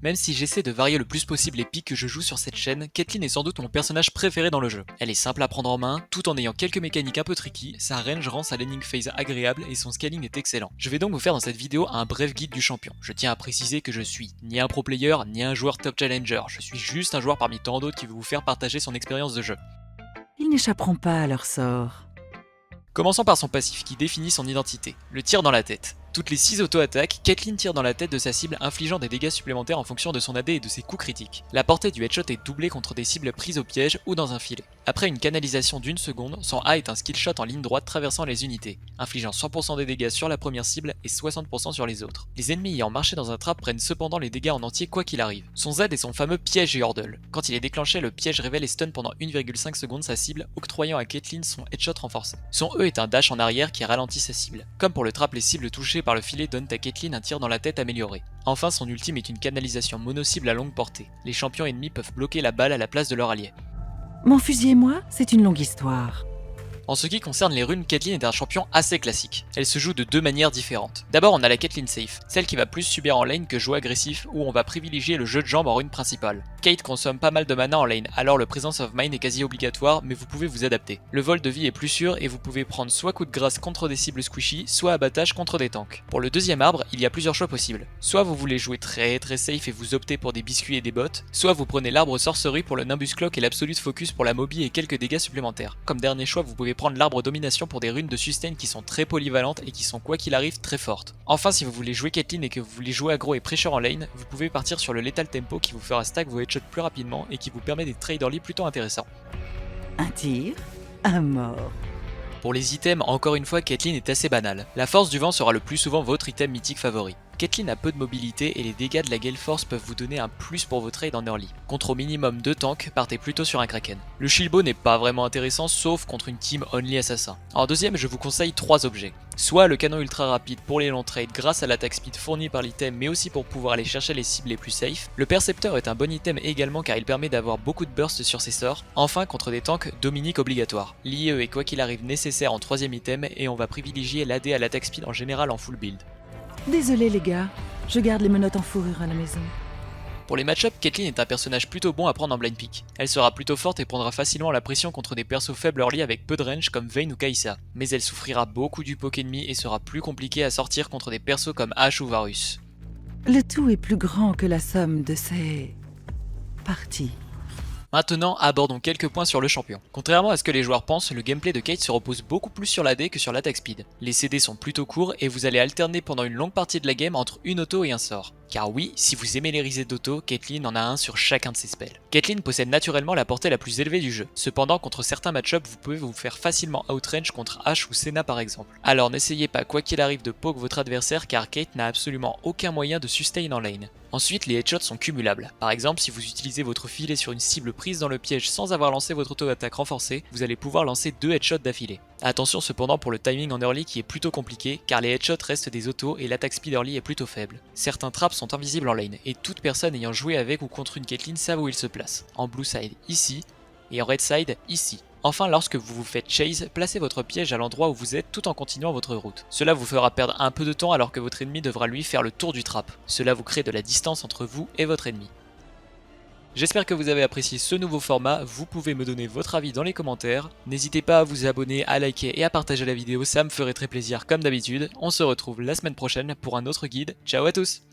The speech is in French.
Même si j'essaie de varier le plus possible les pics que je joue sur cette chaîne, Caitlyn est sans doute mon personnage préféré dans le jeu. Elle est simple à prendre en main, tout en ayant quelques mécaniques un peu tricky, sa range rend sa laning phase agréable et son scaling est excellent. Je vais donc vous faire dans cette vidéo un bref guide du champion. Je tiens à préciser que je suis ni un pro player, ni un joueur top challenger, je suis juste un joueur parmi tant d'autres qui veut vous faire partager son expérience de jeu. Ils n'échapperont pas à leur sort. Commençons par son passif qui définit son identité, le tir dans la tête. Toutes les 6 auto-attaques, Caitlyn tire dans la tête de sa cible infligeant des dégâts supplémentaires en fonction de son AD et de ses coups critiques. La portée du headshot est doublée contre des cibles prises au piège ou dans un filet. Après une canalisation d'une seconde, son A est un skill shot en ligne droite traversant les unités, infligeant 100% des dégâts sur la première cible et 60% sur les autres. Les ennemis ayant marché dans un trap prennent cependant les dégâts en entier quoi qu'il arrive. Son Z est son fameux piège et Yordle. Quand il est déclenché, le piège révèle et stun pendant 1,5 secondes sa cible, octroyant à Caitlyn son headshot renforcé. Son E est un dash en arrière qui ralentit sa cible. Comme pour le trap, les cibles touchées par le filet donnent à Caitlyn un tir dans la tête amélioré. Enfin, son ultime est une canalisation mono-cible à longue portée. Les champions ennemis peuvent bloquer la balle à la place de leur allié. Mon fusil et moi, c'est une longue histoire. En ce qui concerne les runes, Caitlyn est un champion assez classique. Elle se joue de deux manières différentes. D'abord, on a la Caitlyn safe, celle qui va plus subir en lane que jouer agressif, où on va privilégier le jeu de jambes en rune principale. Kate consomme pas mal de mana en lane, alors le Presence of Mind est quasi obligatoire, mais vous pouvez vous adapter. Le vol de vie est plus sûr et vous pouvez prendre soit coup de grâce contre des cibles squishy, soit abattage contre des tanks. Pour le deuxième arbre, il y a plusieurs choix possibles. Soit vous voulez jouer très safe et vous optez pour des biscuits et des bots, soit vous prenez l'arbre sorcerie pour le Nimbus Clock et l'absolute focus pour la mobi et quelques dégâts supplémentaires. Comme dernier choix, vous pouvez prendre l'arbre domination pour des runes de sustain qui sont très polyvalentes et qui sont quoi qu'il arrive très fortes. Enfin, si vous voulez jouer Caitlyn et que vous voulez jouer aggro et pressure en lane, vous pouvez partir sur le Lethal Tempo qui vous fera stack vos headshots plus rapidement et qui vous permet des trades early plutôt intéressants. Un tir, un mort. Pour les items, encore une fois, Caitlyn est assez banale. La force du vent sera le plus souvent votre item mythique favori. Caitlyn a peu de mobilité et les dégâts de la Gale Force peuvent vous donner un plus pour vos trades en early. Contre au minimum 2 tanks, partez plutôt sur un Kraken. Le Shilbo n'est pas vraiment intéressant sauf contre une team only assassin. En deuxième, je vous conseille 3 objets. Soit le canon ultra rapide pour les longs trades grâce à l'attaque speed fournie par l'item mais aussi pour pouvoir aller chercher les cibles les plus safe. Le Percepteur est un bon item également car il permet d'avoir beaucoup de burst sur ses sorts. Enfin, contre des tanks, Dominique obligatoire. L'IE est quoi qu'il arrive nécessaire en 3ème item et on va privilégier l'AD à l'attaque speed en général en full build. Désolé les gars, je garde les menottes en fourrure à la maison. Pour les match-ups, Caitlyn est un personnage plutôt bon à prendre en blind pick. Elle sera plutôt forte et prendra facilement la pression contre des persos faibles early avec peu de range comme Vayne ou Kai'Sa. Mais elle souffrira beaucoup du poke ennemi et sera plus compliquée à sortir contre des persos comme Ashe ou Varus. Le tout est plus grand que la somme de ces parties. Maintenant, abordons quelques points sur le champion. Contrairement à ce que les joueurs pensent, le gameplay de Kate se repose beaucoup plus sur l'AD que sur l'attaque speed. Les CD sont plutôt courts et vous allez alterner pendant une longue partie de la game entre une auto et un sort. Car oui, si vous aimez les risées d'auto, Caitlyn en a un sur chacun de ses spells. Caitlyn possède naturellement la portée la plus élevée du jeu. Cependant, contre certains match-ups, vous pouvez vous faire facilement outrange contre Ashe ou Senna par exemple. Alors n'essayez pas quoi qu'il arrive de poke votre adversaire car Kate n'a absolument aucun moyen de sustain en lane. Ensuite, les headshots sont cumulables. Par exemple, si vous utilisez votre filet sur une cible prise dans le piège sans avoir lancé votre auto-attaque renforcée, vous allez pouvoir lancer 2 headshots d'affilée. Attention cependant pour le timing en early qui est plutôt compliqué car les headshots restent des autos et l'attaque speed early est plutôt faible. Certains traps sont invisibles en lane et toute personne ayant joué avec ou contre une Caitlyn savent où il se place. En blue side ici et en red side ici. Enfin, lorsque vous vous faites chase, placez votre piège à l'endroit où vous êtes tout en continuant votre route. Cela vous fera perdre un peu de temps alors que votre ennemi devra lui faire le tour du trap. Cela vous crée de la distance entre vous et votre ennemi. J'espère que vous avez apprécié ce nouveau format, vous pouvez me donner votre avis dans les commentaires. N'hésitez pas à vous abonner, à liker et à partager la vidéo, ça me ferait très plaisir comme d'habitude. On se retrouve la semaine prochaine pour un autre guide. Ciao à tous!